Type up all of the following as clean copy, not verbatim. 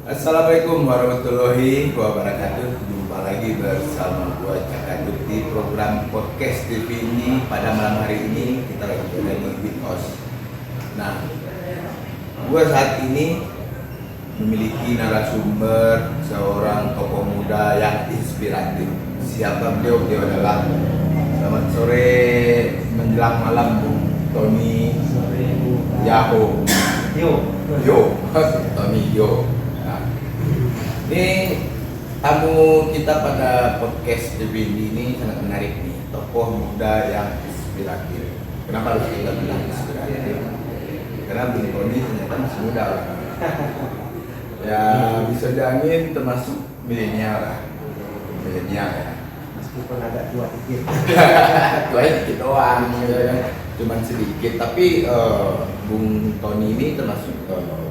Assalamualaikum warahmatullahi wabarakatuh. Jumpa lagi bersama gua Cakadut di program podcast TV ini. Pada malam hari ini kita lagi berada di Bithouse. Nah, gua saat ini memiliki narasumber seorang tokoh muda yang inspiratif. Siapa beliau? Beliau adalah selamat sore menjelang malam Bung Tony Yaho. Yo, Tony Yo. Ini tamu kita pada podcast TV ini sangat menarik nih, tokoh muda yang inspiratif. Kenapa harus kita bilang inspiratif? Karena Bung Tony ternyata masih muda lah. Ya bisa diangin termasuk milenial lah, milenial ya. Meskipun agak tua dikit. Tuanya dikit doang, ya. Cuman sedikit. Tapi Bung Tony ini termasuk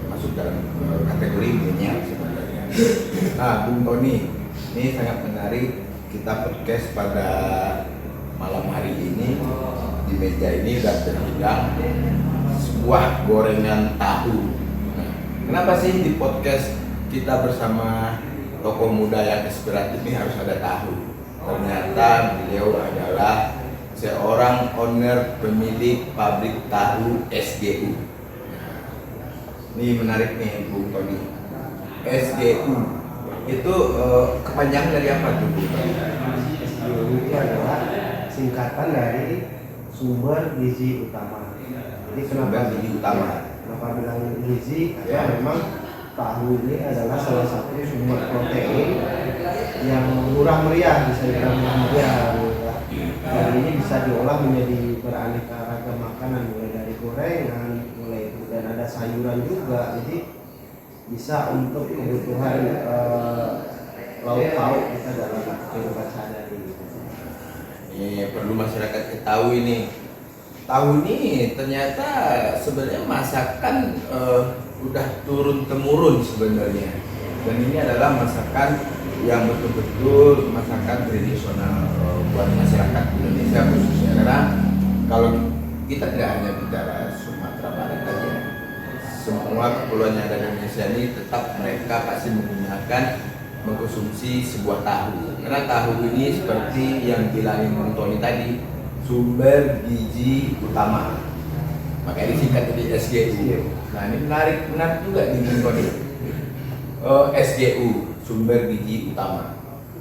masuk dalam kategori milenial sebenarnya. Nah, Bung Tony, ini sangat menarik kita podcast pada malam hari ini. Di meja ini sudah terhidang sebuah gorengan tahu. Nah, kenapa sih di podcast kita bersama tokoh muda yang inspiratif ini harus ada tahu? Ternyata beliau adalah seorang owner pemilik pabrik tahu SGU. Nah, ini menarik nih Bung Tony. SGU itu kepanjangan dari apa tuh? SGU itu adalah singkatan dari sumber gizi utama. Jadi kenapa gizi utama? Kenapa bilang gizi? Karena Ya. memang tahu ini adalah salah satu sumber protein yang murah meriah, bisa dibilang murah meriah. Dan ini bisa diolah menjadi beraneka ragam makanan, mulai dari gorengan, dan ada sayuran juga. Jadi bisa untuk kebutuhan lauk pauk kita dalam kehidupan sehari-hari. Ini perlu masyarakat ketahui nih. Tahu ini ternyata sebenarnya masakan udah turun temurun sebenarnya. Dan ini adalah masakan yang betul-betul masakan tradisional buat masyarakat Indonesia khususnya. Karena kalau kita tidak hanya bicara Sumatera Barat aja, semua kepulauan yang ada di Indonesia ini tetap mereka pasti mengkonsumsi sebuah tahu. Karena tahu ini seperti yang bilangin Bung Tony tadi, sumber gizi utama. Makanya disingkat jadi SGU. Nah ini menarik juga nih Bung Tony. SGU, sumber gizi utama.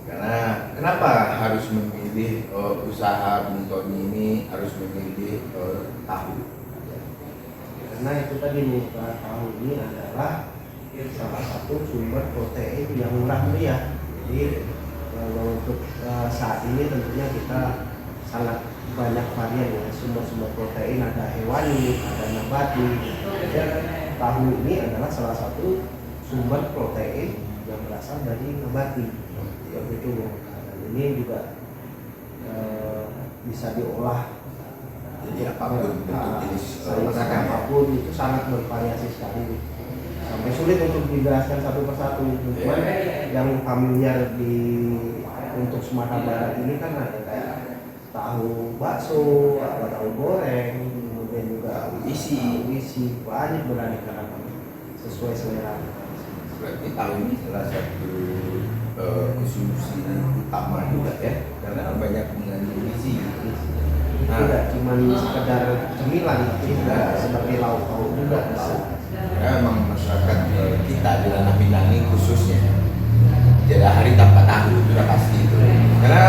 Karena kenapa harus memilih usaha Bung Tony ini harus memilih tahu? Karena itu tadi nih, tahu ini adalah salah satu sumber protein yang murah meriah. Jadi kalau untuk saat ini tentunya kita sangat banyak varian ya, sumber-sumber protein, ada hewani, ada nabati. Dan tahu ini adalah salah satu sumber protein yang berasal dari nabati. Seperti itu. Dan ini juga bisa diolah. Jadi apapun bentuk jenis masakan apapun itu sangat bervariasi sekali, sampai sulit untuk dijelaskan satu persatu. Cuman yang familiar untuk Sumatera Barat ini kan ada kayak tahu bakso, ada tahu goreng, kemudian juga isi banyak beraneka ragam sesuai selera. Berarti tahu ini salah satu konsumsi utama juga ya, karena banyak mengandung gizi. Tidak cuma sekedar cemilan, tapi juga seperti lauk pauk juga bisa. Ya, memang masyarakat kita di Ranah Minang ini khususnya tidak hari tanpa tahu itu sudah pasti itu. Karena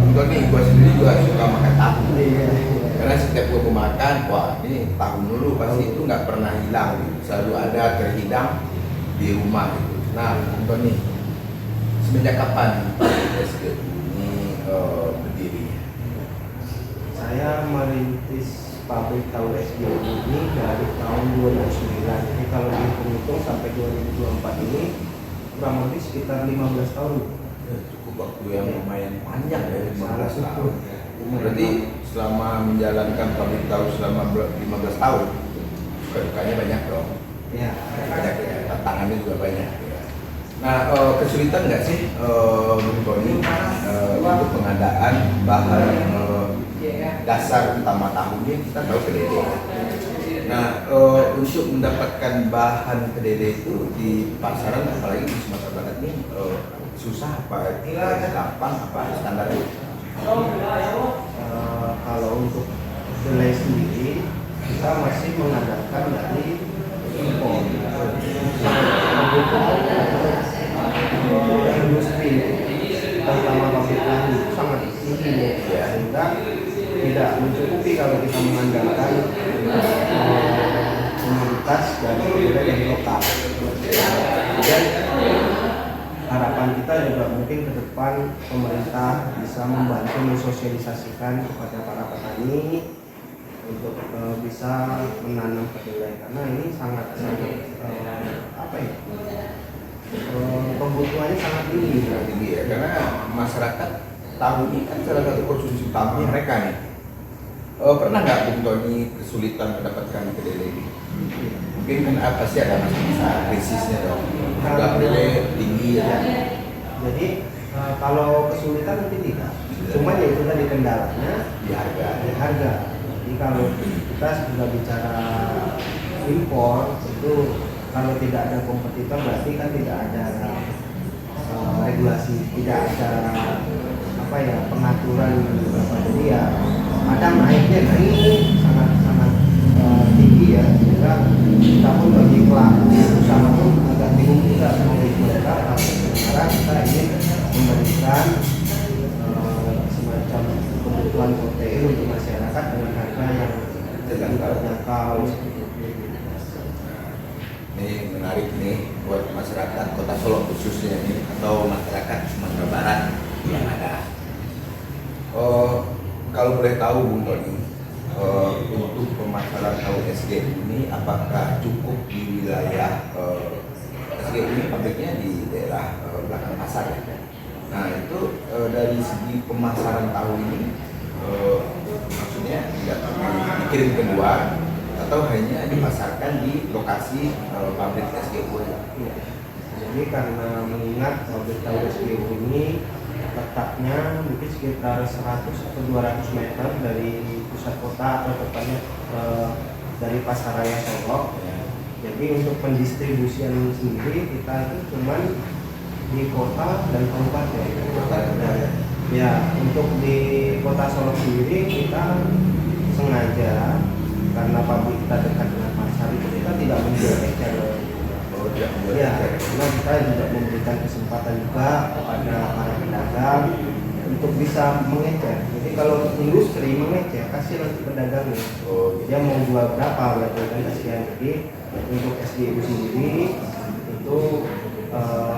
Bung Tony, gue sendiri juga suka makan tahu. Karena setiap gue makan, wah ini tahu dulu pasti itu nggak pernah hilang, selalu ada terhidang di rumah gitu. Nah, Bung Tony, semenjak kapan SGU ini berdiri? Saya merintis pabrik tahu SGU ini dari tahun 2009. Jadi kalau dihitung sampai 2024 ini kurang lebih sekitar 15 tahun. Cukup waktu yang lumayan panjang ya, 15 tahun. Lumayan. Berarti selama menjalankan pabrik tahu selama 15 tahun, suka-dukanya banyak dong. Ya. Banyak ya, tantangannya juga banyak ya. Nah, kesulitan nggak sih Bung Tony untuk pengadaan bahan dasar utama tahunya? Kita tahu kedelai. Nah, untuk mendapatkan bahan kedelai itu di pasaran, apalagi di Sumatera Barat ini susah apa? Gampang apa standarnya? Kalau untuk kedelai sendiri kita masih mengandalkan dari impor. Industri terutama pabrik tahu itu sangat tinggi ya, sehingga tidak mencukupi kalau kita mengandalkan komunitas dari kedelai dari lokal. Dan harapan kita juga mungkin ke depan pemerintah bisa membantu mensosialisasikan kepada para petani untuk bisa menanam kedelai, karena ini sangat kebutuhannya sangat tinggi. Sangat tinggi ya, karena masyarakat tahu ini kan salah satu konsumsi utama mereka nih. Pernah nggak Bung Tony kesulitan mendapatkan kedelai ini? Mungkin kan pasti ada masa krisisnya dong. Harga kedelai tinggi ya. Jadi kalau kesulitan mungkin tidak. Cuman ya itu tadi kendalanya Di harga. di harga. Jadi kalau kita sudah bicara impor itu kalau tidak ada kompetitor berarti kan tidak ada regulasi, tidak ada pengaturan. Jadi ya kadang naik sangat tinggi ya, sehingga kita pun bagi pelaku usaha pun agak bingung juga mengenai mereka. Karena kita ingin memberikan semacam kebutuhan protein untuk masyarakat dengan harga yang terjangkau. Ini menarik nih buat masyarakat Kota Solo khususnya ini, atau masyarakat Sumatera Barat yang ada. Kalau boleh tahu Bung Tony, untuk pemasaran tahu SG ini apakah cukup di wilayah SG ini pabriknya di daerah belakang pasar ya? Nah itu dari segi pemasaran tahu ini maksudnya tidak dikirim ke luar atau hanya dipasarkan di lokasi pabrik SGU? Jadi karena mengingat pabrik tahu SGU ini letaknya mungkin sekitar 100 atau 200 meter dari pusat kota, atau tepatnya dari Pasaraya Solo. Jadi untuk pendistribusian sendiri kita itu cuman di kota dan kabupaten. Ya, untuk di Kota Solo sendiri kita sengaja, karena pabrik kita dekat dengan pasar itu kita tidak menjual ecer. Ya, karena kita juga memberikan kesempatan juga kepada para pedagang untuk bisa mengecer. Jadi kalau industri mengecer, kasih nanti pedagangnya. Dia mau jual berapa berarti kan kasihan. Jadi untuk SDU sendiri itu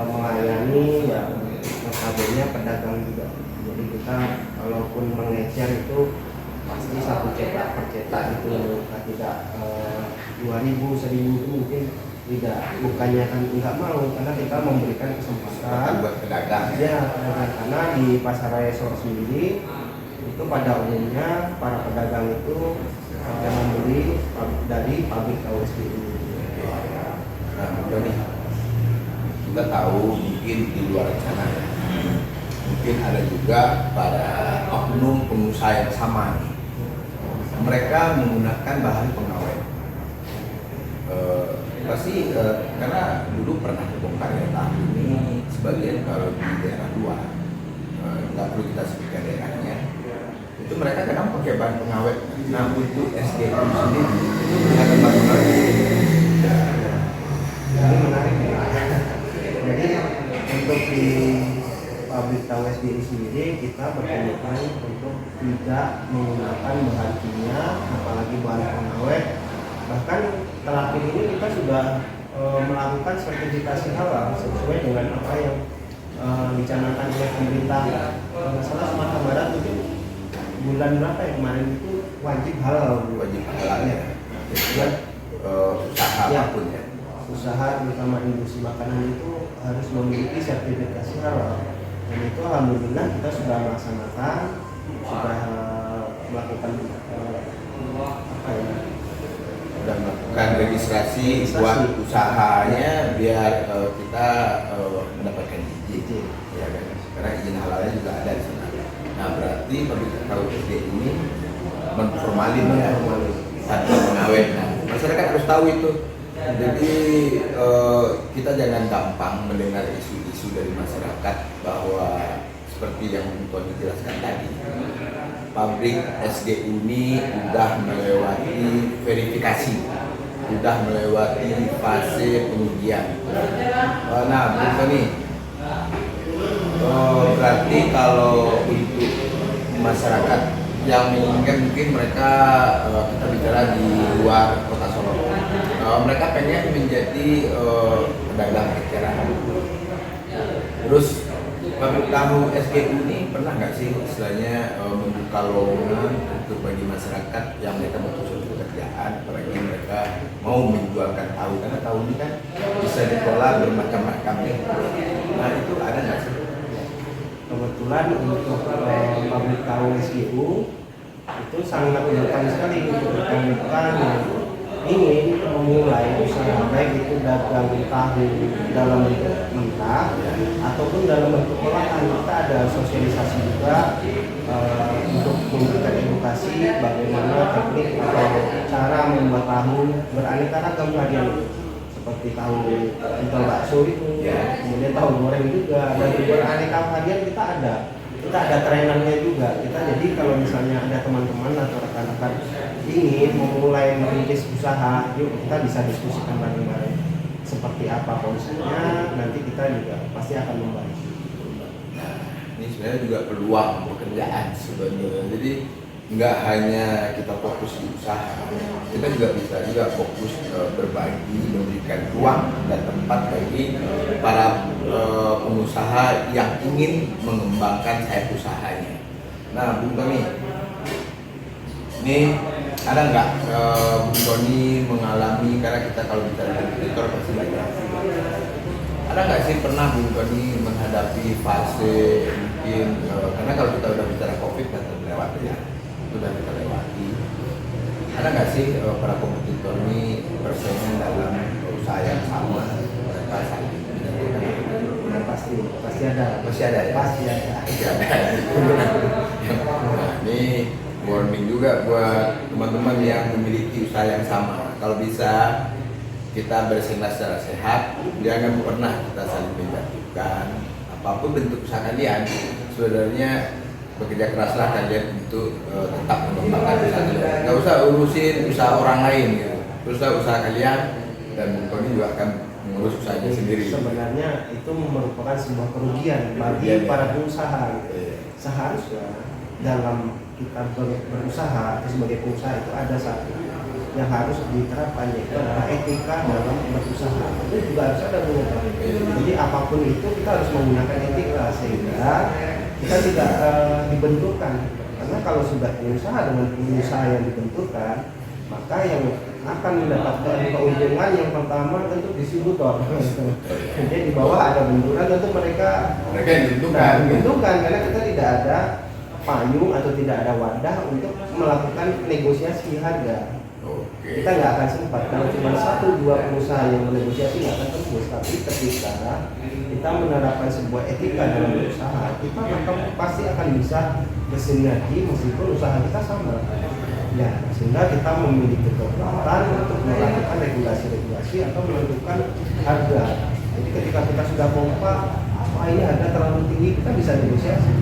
melayani ya notabene pedagang juga. Jadi kita kalaupun mengecer itu pasti satu cetak per cetak itu tidak 2000, 1000 itu mungkin tidak, bukannya kan nggak mau, karena kita memberikan kesempatan buat pedagang ya, karena di Pasaraya Solo sendiri itu pada umumnya para pedagang itu yang membeli dari pabrik tahu SGU. Nah, Tony, kita tahu mungkin di luar sana mungkin ada juga para oknum pengusaha yang sama nih. Mereka menggunakan bahan pengawet. Pasti karena dulu pernah terbongkar ya, tahu ini sebagian kalau di daerah luar nggak perlu kita sebutkan daerahnya, itu mereka kadang pakai bahan pengawet. Nah untuk SGU sendiri itu menggunakan bahan pengawet. Ini menarik ya. Jadi untuk di pabrik tahu SGU sendiri kita berkomitmen untuk tidak menggunakan bahan kimia, apalagi bahan pengawet. Bahkan terakhir ini kita sudah melakukan sertifikasi halal sesuai dengan apa yang dicanangkan oleh pemerintah. Salah Sumatera Barat itu bulan berapa ya kemarin itu wajib halal. Wajib halal ya. Usaha apapun ya. Usaha terutama industri makanan itu harus memiliki sertifikasi halal. Dan itu alhamdulillah kita sudah melaksanakan, sudah melakukan sudah melakukan registrasi buat usahanya biar kita mendapatkan izin, ya kan? Karena izin halalnya juga ada di sana. Nah berarti pabrik tahu SG ini menformalin ya, tanpa pengawet. Nah Masyarakat harus tahu itu. Jadi kita jangan gampang mendengar isu-isu dari masyarakat bahwa seperti yang Tony jelaskan tadi, pabrik SGU ini sudah melewati verifikasi, sudah melewati fase pengujian. Nah, Bung Tony, berarti kalau untuk masyarakat yang menginginkan, mungkin mereka kita bicara di luar kota Solo, mereka pengen menjadi pedagang eceran. Terus pabrik tahu SGU ini pernah nggak sih istilahnya membuka lowongan untuk bagi masyarakat yang mereka butuh suatu pekerjaan, apalagi mereka mau menjualkan tahu, karena tahu ini kan bisa dikelola bermacam-macam ya. Nah itu ada nggak sih? Kebetulan untuk pabrik tahu SGU itu sangat welcome sekali untuk rekan-rekan yang ingin memulai usaha, baik itu dagang tahu dalam bentuk mentah ataupun dalam bentuk olahan. Kita ada sosialisasi juga untuk memberikan edukasi bagaimana teknik atau cara membuat tahu beraneka ragam varian, seperti tahu kental bakso itu, kemudian tahu goreng juga, dan beraneka varian kita ada trainernya juga. Kita jadi kalau misalnya ada teman-teman atau rekan-rekan ingin memulai merintis usaha, yuk kita bisa diskusikan bareng-bareng seperti apa konsepnya, nanti kita juga pasti akan membantu. Nah, ini sebenarnya juga peluang pekerjaan sebenarnya. Jadi nggak hanya kita fokus di usaha, kita juga bisa fokus berbagi, memberikan ruang dan tempat bagi para pengusaha yang ingin mengembangkan sayap usahanya. Nah, Bung Tony, ini ada nggak Bung Tony mengalami, karena kita kalau bicara kompetitor pasti banyak. Ada nggak sih pernah Bung Tony menghadapi fase mungkin karena kalau kita udah bicara COVID kan terlewat ya, sudah kita lewati. Ada nggak sih para kompetitor ini bersaing dalam usaha yang sama, mereka saling Pasti ada. Masih ada ya? Pasti ada. Nah, ini warning juga buat teman-teman yang memiliki usaha yang sama. Kalau bisa kita bersaing secara sehat, jangan pernah kita saling menjatuhkan. Apapun bentuk usaha kalian, sebenarnya bekerja keraslah kalian untuk tetap mengembangkan usaha kalian. Nggak usah urusin usaha orang lain gitu. Usaha kalian, dan Tony juga akan mengurus usahanya sendiri. Sebenarnya itu merupakan sebuah kerugian bagi para pengusaha. Seharusnya dalam kita berusaha sebagai pengusaha itu ada satu yang harus diterapkan, yaitu adalah etika dalam berusaha. Itu juga harus ada pengusaha. Jadi apapun itu kita harus menggunakan etika sehingga kita tidak dibenturkan. Karena kalau sudah pengusaha dengan pengusaha yang dibenturkan, maka yang akan mendapatkan keuntungan yang pertama tentu distributor. Jadi di bawah ada benturan, tentu mereka yang diuntungkan karena kita tidak ada payung atau tidak ada wadah untuk melakukan negosiasi harga. Kita nggak akan sempat kalau cuma 1-2 pengusaha yang bernegosiasi nggak akan tembus. Tapi ketika kita menerapkan sebuah etika dalam berusaha, kita pasti akan bisa bersinergi meskipun usaha kita sama. Ya, sehingga kita memiliki kekuatan untuk melakukan regulasi-regulasi atau menentukan harga. Jadi ketika kita sudah pompa, ini harga terlalu tinggi, kita bisa negosiasi.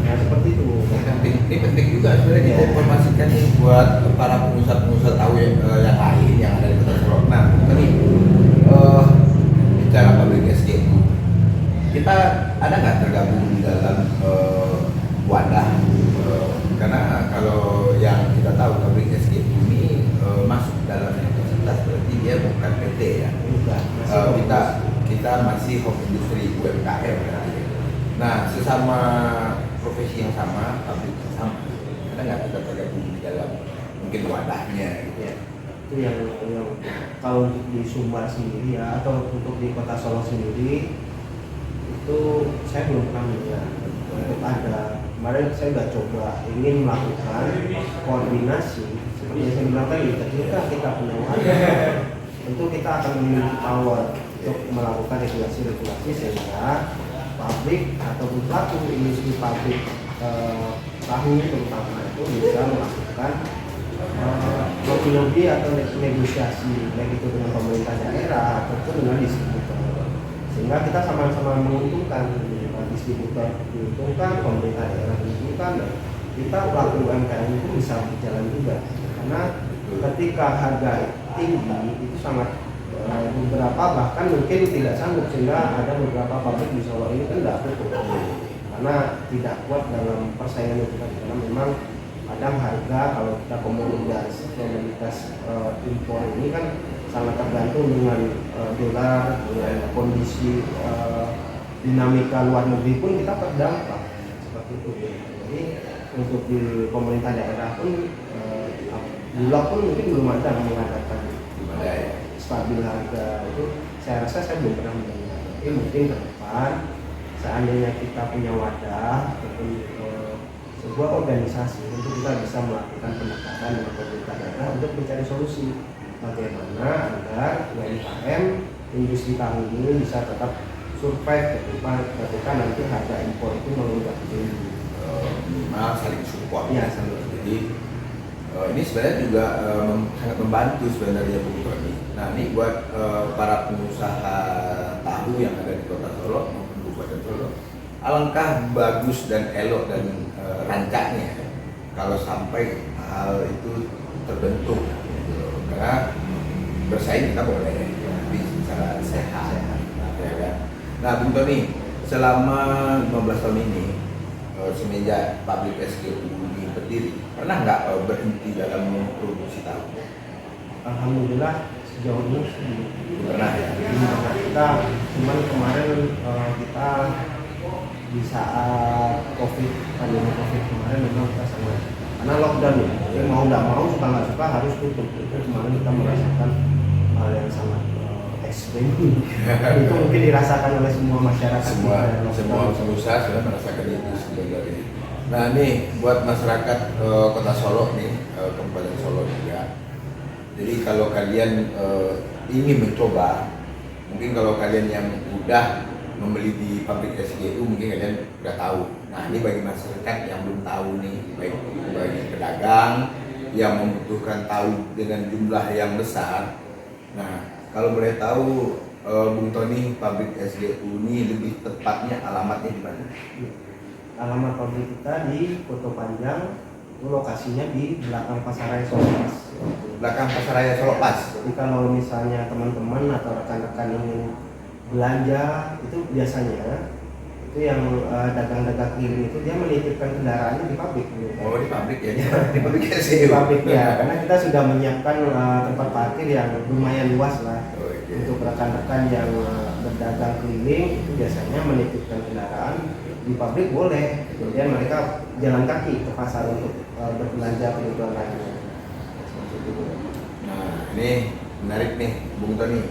Nah, seperti itu. Ini penting juga sebenarnya kita informasikan buat para pengusaha-pengusaha tahu yang lain yang ada di Kota Solo. Nah, tadi bicara pabrik SGU, kita ada nggak tergabung di dalam wadah? Karena kalau yang kita tahu pabrik SGU ini masuk dalam entitas, berarti dia bukan PT ya. Kita masih home industri UMKM kan. Nah, sesama profesi yang sama, pabrik yang sama, ada nggak kita tergabung di dalam mungkin wadahnya gitu ya? Itu yang kalau untuk di Sumbar sendiri ya, atau untuk di Kota Solo sendiri itu saya belum pernah melihat. Untuk ada, kemarin saya sudah coba ingin melakukan koordinasi seperti yang saya bilang tadi, ketika kita punya wadah, tentu kita akan memiliki power untuk melakukan regulasi-regulasi sehingga pabrik ataupun pelaku industri pabrik tahu terutama itu bisa melakukan lobby atau negosiasi baik itu dengan pemerintah daerah ataupun dengan distributor, sehingga kita sama-sama menguntungkan. Distributor diuntungkan, pemerintah daerah diuntungkan, dan kita pelaku UMKM itu bisa berjalan juga. Karena ketika harga tinggi itu sangat beberapa bahkan mungkin tidak sanggup, sehingga ada beberapa pabrik di Solo ini kan tidak tutup karena tidak kuat dalam persaingan itu, karena memang kadang harga kalau kita komoditas impor ini kan sangat tergantung dengan dolar, dengan kondisi dinamika luar negeri pun kita terdampak seperti itu. Jadi untuk di pemerintah daerah pun gula pun mungkin belum ada mengadakan stabil harga itu. Saya rasa saya belum pernah mendengar. Tapi mungkin ke depan seandainya kita punya wadah ataupun sebuah organisasi untuk kita bisa melakukan pendekatan dengan pemerintah daerah untuk mencari solusi bagaimana agar UMKM industri tahu ini bisa tetap survive ketika nanti harga impor itu melonjak tinggi. Minimal saling support. Ya, saling. Jadi ini sebenarnya juga sangat membantu sebenarnya Bung Tony. Nah ini buat para pengusaha tahu yang ada di Kota Solo maupun Kabupaten Solo, alangkah bagus dan elok dan rancaknya kalau sampai hal itu terbentuk, gitu. Karena bersaing kita boleh, tapi secara sehat. Ya kan? Nah, Bung Tony, selama 15 tahun ini semenjak pabrik SGU ini berdiri, pernah nggak berhenti dalam memproduksi tahu? Alhamdulillah sejauh ini Pernah ya? kita cuman kemarin kita di saat pandemi COVID kemarin memang kita sangat, karena lockdown ya, jadi mau nggak mau suka nggak suka harus tutup. Itu kemarin kita merasakan hal yang sangat ekstrim. Itu mungkin dirasakan oleh semua masyarakat. Semua pengusaha sudah merasakan itu sebenarnya. Nah nih buat masyarakat Kota Solo nih, Kabupaten Solo juga. Jadi kalau kalian ingin mencoba, mungkin kalau kalian yang udah membeli di pabrik SGU mungkin kalian udah tahu. Nah ini bagi masyarakat yang belum tahu nih, baik bagi pedagang yang membutuhkan tahu dengan jumlah yang besar. Nah kalau boleh tahu Bung Tony, pabrik SGU ini lebih tepatnya alamatnya di mana? Alamat pabrik kita di Koto Panjang, itu lokasinya di belakang Pasaraya Solo Pas. Belakang Pasaraya Solo Pas. Jadi kalau misalnya teman-teman atau rekan-rekan ingin belanja itu biasanya itu yang dagang-dagang keliling itu dia menitipkan kendaraannya di pabrik. Oh di pabrik ya, di pabrik SGU. Di pabrik ya, karena kita sudah menyiapkan tempat parkir yang lumayan luas lah. Untuk rekan-rekan yang berdagang keliling itu biasanya menitipkan kendaraan di pabrik boleh, kemudian mereka jalan kaki ke pasar untuk berbelanja kebutuhan lainnya. Nah ini menarik nih Bung Tony.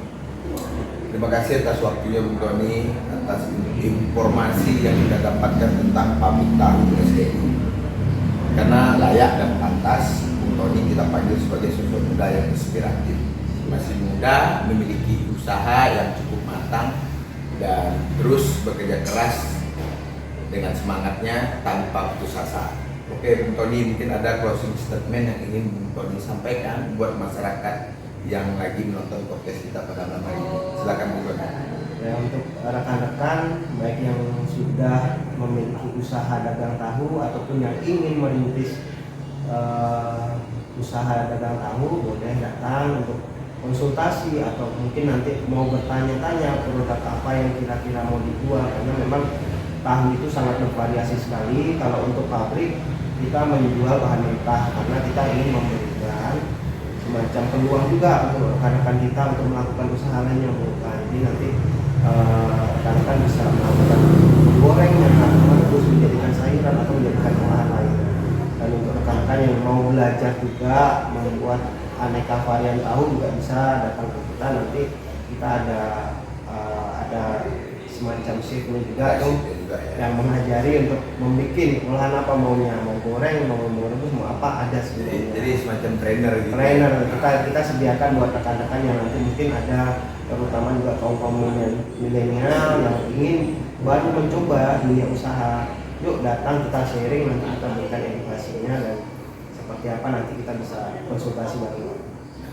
Terima kasih atas waktunya Bung Tony, atas informasi yang kita dapatkan tentang pabrik tahu SGU. Karena layak dan pantas Bung Tony kita panggil sebagai sosok muda yang inspiratif. Masih muda, memiliki usaha yang cukup matang dan terus bekerja keras dengan semangatnya tanpa putus asa. Oke Bung Tony, mungkin ada closing statement yang ingin Bung Tony sampaikan buat masyarakat yang lagi menonton podcast kita pada malam hari ini. Silakan Bung Tony. Ya, untuk rekan-rekan baik yang sudah memiliki usaha dagang tahu ataupun yang ingin merintis usaha dagang tahu, boleh datang untuk konsultasi atau mungkin nanti mau bertanya-tanya produk apa yang kira-kira mau dijual, karena memang tahu itu sangat bervariasi sekali. Kalau untuk pabrik kita menjual bahan mentah karena kita ingin memberikan semacam peluang juga untuk rekan-rekan kita untuk melakukan usaha lainnya. Jadi nanti rekan-rekan bisa melakukan goreng yang terus menjadikan sayuran atau menjadikan olahan lain. Dan untuk rekan-rekan yang mau belajar juga membuat aneka varian tahu juga bisa datang ke kita. Nanti kita ada semacam chefnya juga tuh yang mengajari untuk membuat olahan apa maunya, mau goreng, mau rebus, mau apa ada sebenarnya. Jadi semacam trainer gitu. Trainer kita sediakan buat rekan-rekan yang nanti mungkin ada, terutama juga kaum milenial yang ingin baru mencoba dunia usaha. Yuk datang kita sharing, nanti kita berikan edukasinya dan seperti apa nanti kita bisa konsultasi bareng.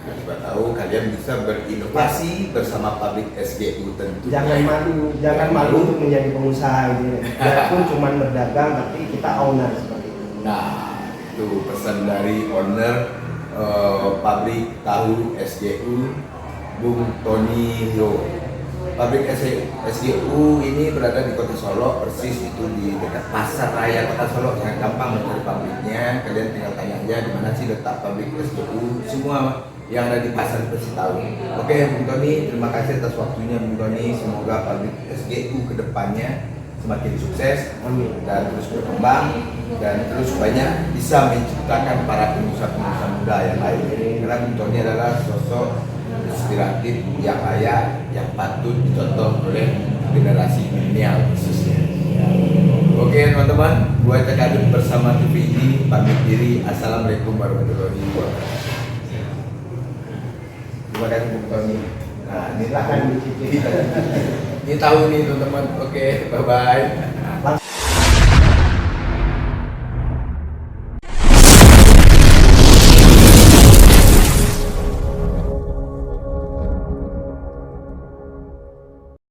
Siapa tahu kalian bisa berinovasi bersama pabrik SGU tentu. Jangan malu untuk menjadi pengusaha ini. Biarpun cuma berdagang tapi kita owner seperti itu. Nah, itu pesan dari owner pabrik tahu SGU, Bung Tony Yo. Pabrik SGU ini berada di Kota Solo, persis itu di dekat Pasar Raya Kota Solo. Yang gampang mencari pabriknya, kalian tinggal tanya aja di mana sih letak pabrik SGU. Semua yang ada di pasar pasti tahu. Oke, Bung Tony, terima kasih atas waktunya, Bung Tony. Semoga pabrik SGU kedepannya semakin sukses, Amin. dan terus berkembang, dan terus banyak bisa menciptakan para pengusaha-pengusaha muda yang lain. Karena Bung Tony adalah sosok inspiratif yang layak, yang patut dicontoh oleh generasi milenial khususnya. Oke teman-teman, gue Tekadut bersama TVI pamit diri. Assalamualaikum warahmatullahi wabarakatuh. Terima kasih Bung Tony. Nah, ini tahu, ini tahu nih teman-teman. Oke, bye bye.